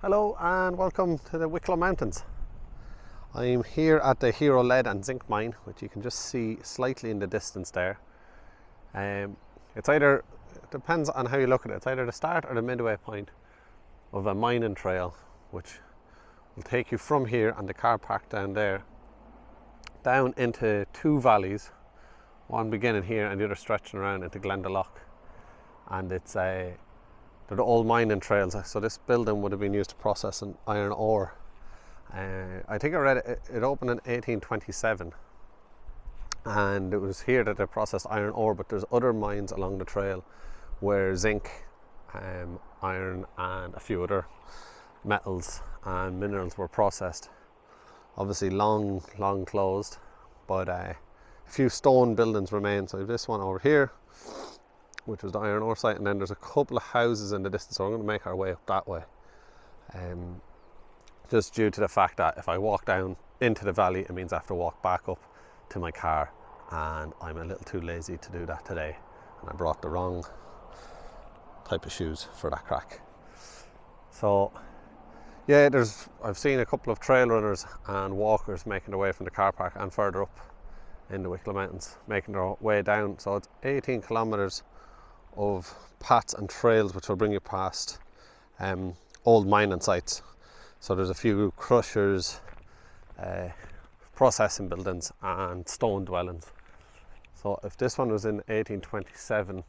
Hello and welcome to the Wicklow Mountains. I'm here at the Hero lead and zinc mine, which you can just see slightly in the distance there. It's either, it depends on how you look at it, it's either the start or the midway point of a mining trail, which will take you from here and the car park down there, down into two valleys, one beginning here and the other stretching around into Glendalough. And it's they're the old mining trails, so this building would have been used to process an iron ore. I think I read it opened in 1827, and it was here that they processed iron ore, but there's other mines along the trail where zinc, iron and a few other metals and minerals were processed. Obviously long closed, but a few stone buildings remain. So this one over here, which was the iron ore site, and then there's a couple of houses in the distance, so I'm going to make our way up that way. Just due to the fact that if I walk down into the valley, it means I have to walk back up to my car, and I'm a little too lazy to do that today, and I brought the wrong type of shoes for that crack. So yeah, I've seen a couple of trail runners and walkers making their way from the car park and further up in the Wicklow Mountains, making their way down. So it's 18 kilometers of paths and trails which will bring you past old mining sites. So there's a few crushers, processing buildings and stone dwellings. So if this one was in 1827,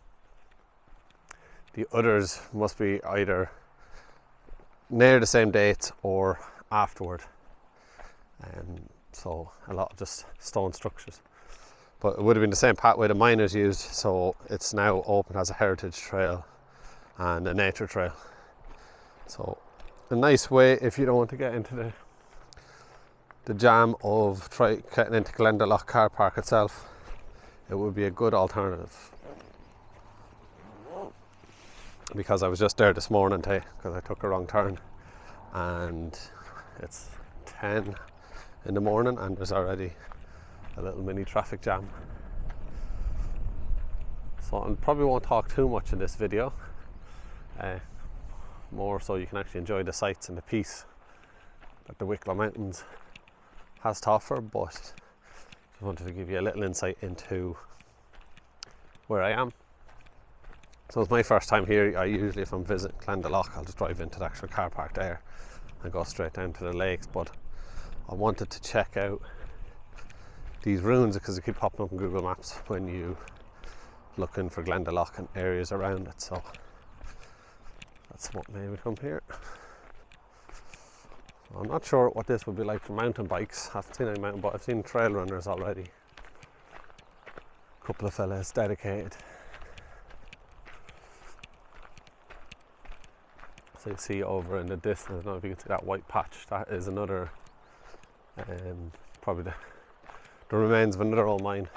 the others must be either near the same date or afterward. So a lot of just stone structures. But it would have been the same pathway the miners used, so it's now open as a heritage trail and a nature trail. So a nice way if you don't want to get into the jam of getting into Glendalough car park itself. It would be a good alternative. Because I was just there this morning because I took a wrong turn, and it's 10 in the morning and there's already a little mini traffic jam. So I probably won't talk too much in this video, more so you can actually enjoy the sights and the peace that the Wicklow Mountains has to offer, but just wanted to give you a little insight into where I am. So it's my first time here. I usually, if I'm visiting Glendalough, I'll just drive into the actual car park there and go straight down to the lakes, but I wanted to check out these ruins because they keep popping up on Google Maps when you look in for Glendalough and areas around it, so that's what made me come here. I'm not sure what this would be like for mountain bikes. I haven't seen any mountain bikes. I've seen trail runners already, a couple of fellas dedicated. So you see over in the distance, I don't know if you can see that white patch, that is another probably the remains of another old mine.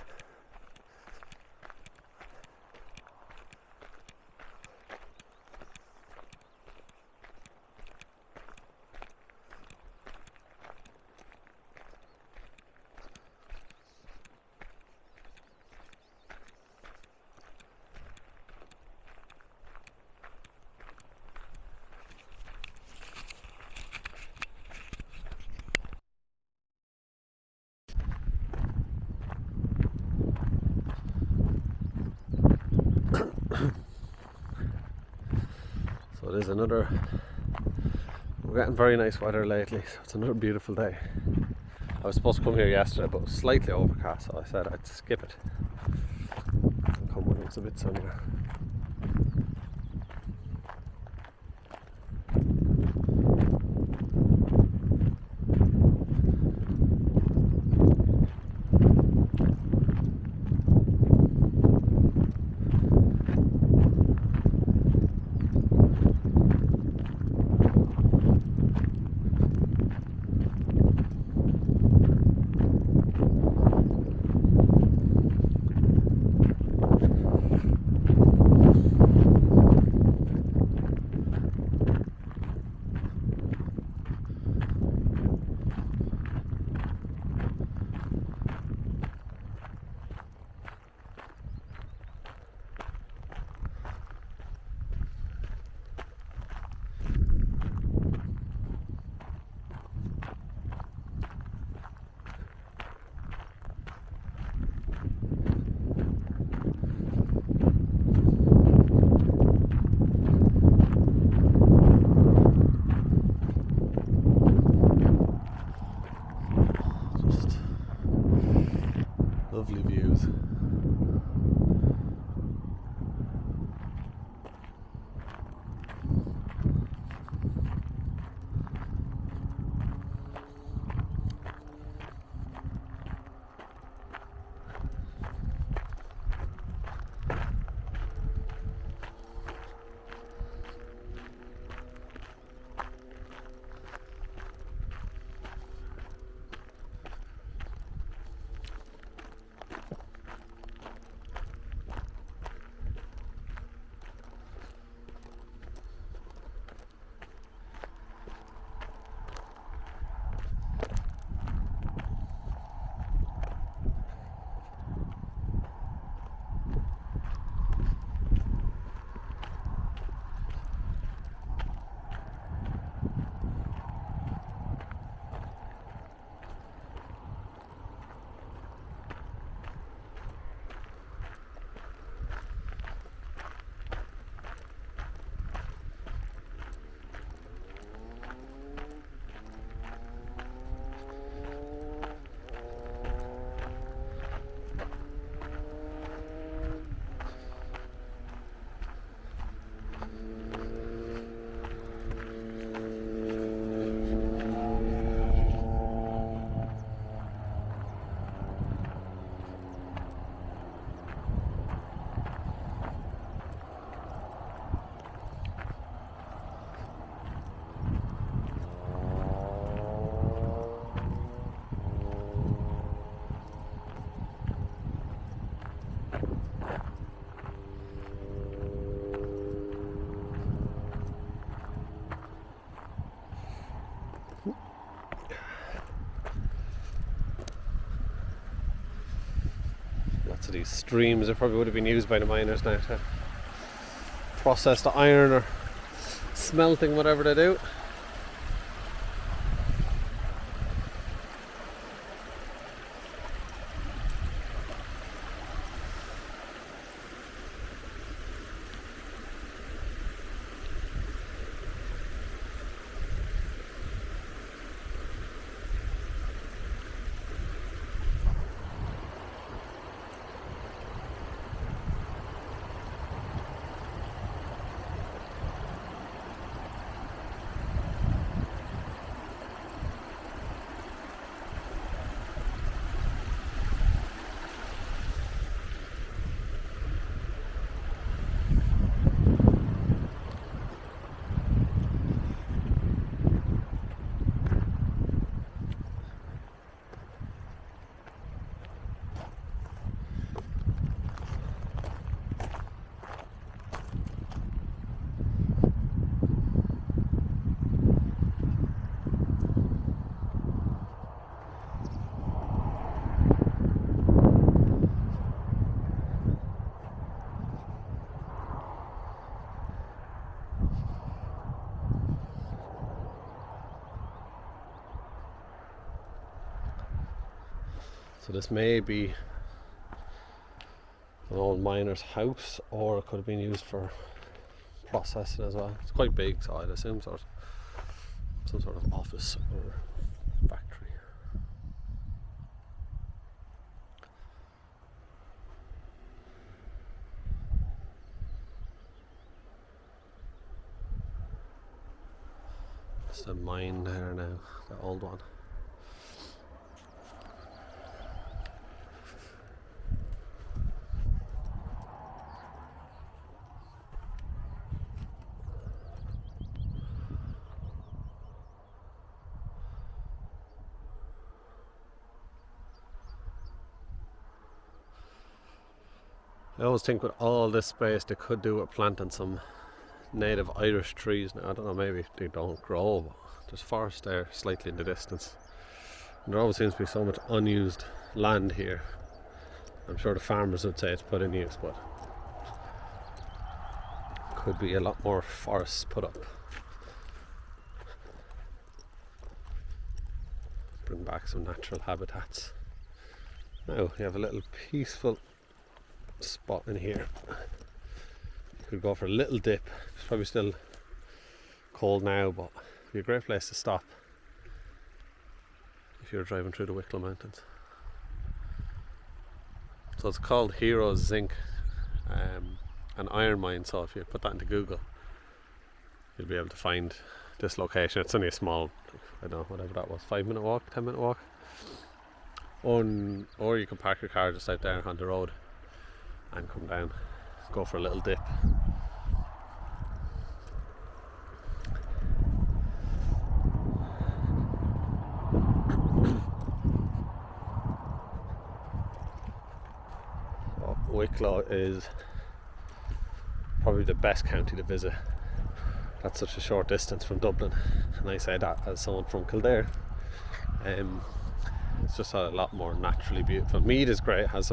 So it is another, we're getting very nice weather lately, so it's another beautiful day. I was supposed to come here yesterday, but it was slightly overcast, so I said I'd skip it and come when it's a bit sunnier. So these streams that probably would have been used by the miners now to process the iron or smelting, whatever they do. So this may be an old miner's house, or it could have been used for processing as well. It's quite big, so I'd assume some sort of office or factory. It's a mine there now, the old one. I always think with all this space they could do with planting some native Irish trees. Now I don't know, maybe they don't grow, but there's forest there slightly in the distance. And there always seems to be so much unused land here. I'm sure the farmers would say it's put in use, but could be a lot more forests put up. Bring back some natural habitats. Now you have a little peaceful spot in here. You could go for a little dip. It's probably still cold now, but it'd be a great place to stop if you're driving through the Wicklow Mountains. So it's called Hero Zinc, an iron mine. So if you put that into Google, you'll be able to find this location. It's only a small, I don't know, whatever that was, 5-minute walk, 10-minute walk. Or you can park your car just out there on the road and come down, go for a little dip. Wicklow is probably the best county to visit. That's such a short distance from Dublin, and I say that as someone from Kildare. It's just a lot more naturally beautiful. Meath is great, has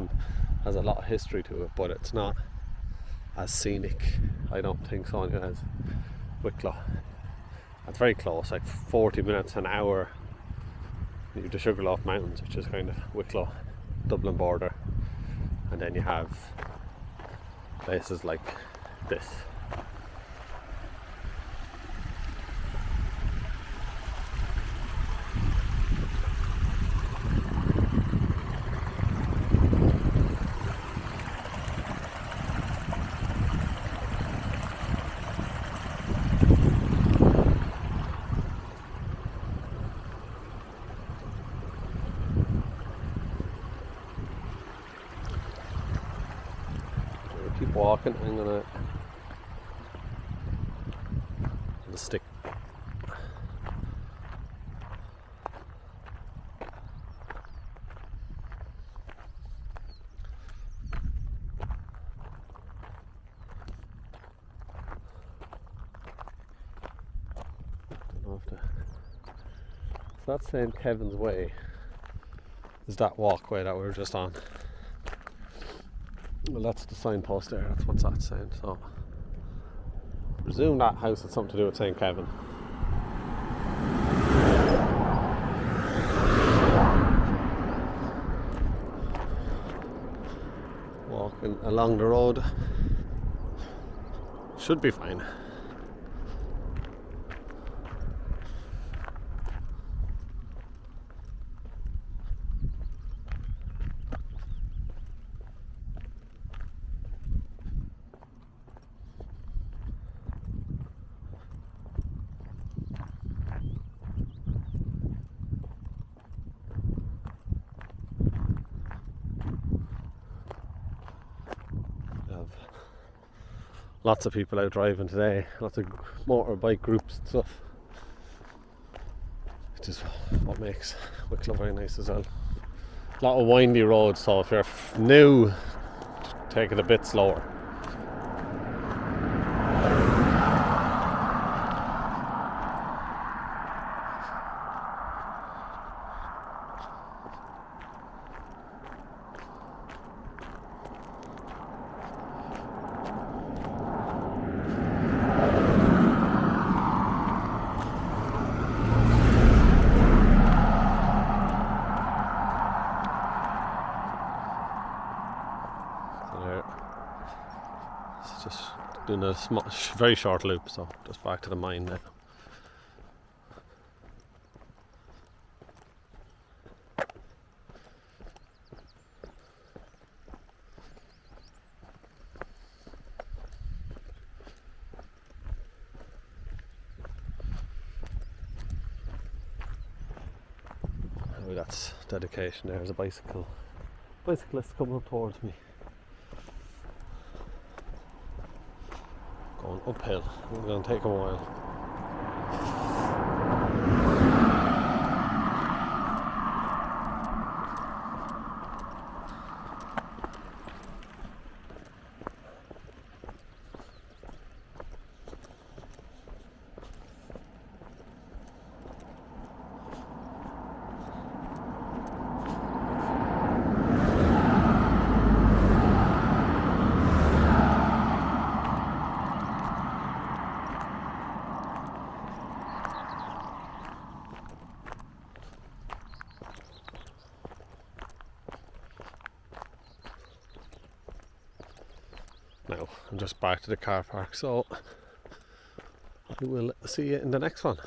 a lot of history to it, but it's not as scenic, I don't think so, as Wicklow. It's very close, like 40 minutes, an hour. You have the Wicklow Mountains, which is kind of Wicklow, Dublin border, and then you have places like this. Keep walking. I'm gonna the stick. So that's St. Kevin's Way. Is that walkway that we were just on. Well, that's the signpost there. That's what's that saying. So, presume that house had something to do with St. Kevin. Walking along the road should be fine. Lots of people out driving today, lots of motorbike groups and stuff, which is what makes Wicklow very nice as well. A lot of windy roads, so if you're new, take it a bit slower. It's just doing a very short loop, so just back to the mine now. Oh, that's dedication. There's a bicyclist coming up towards me. Going uphill. It's going to take a while. Now I'm just back to the car park, so I will see you in the next one.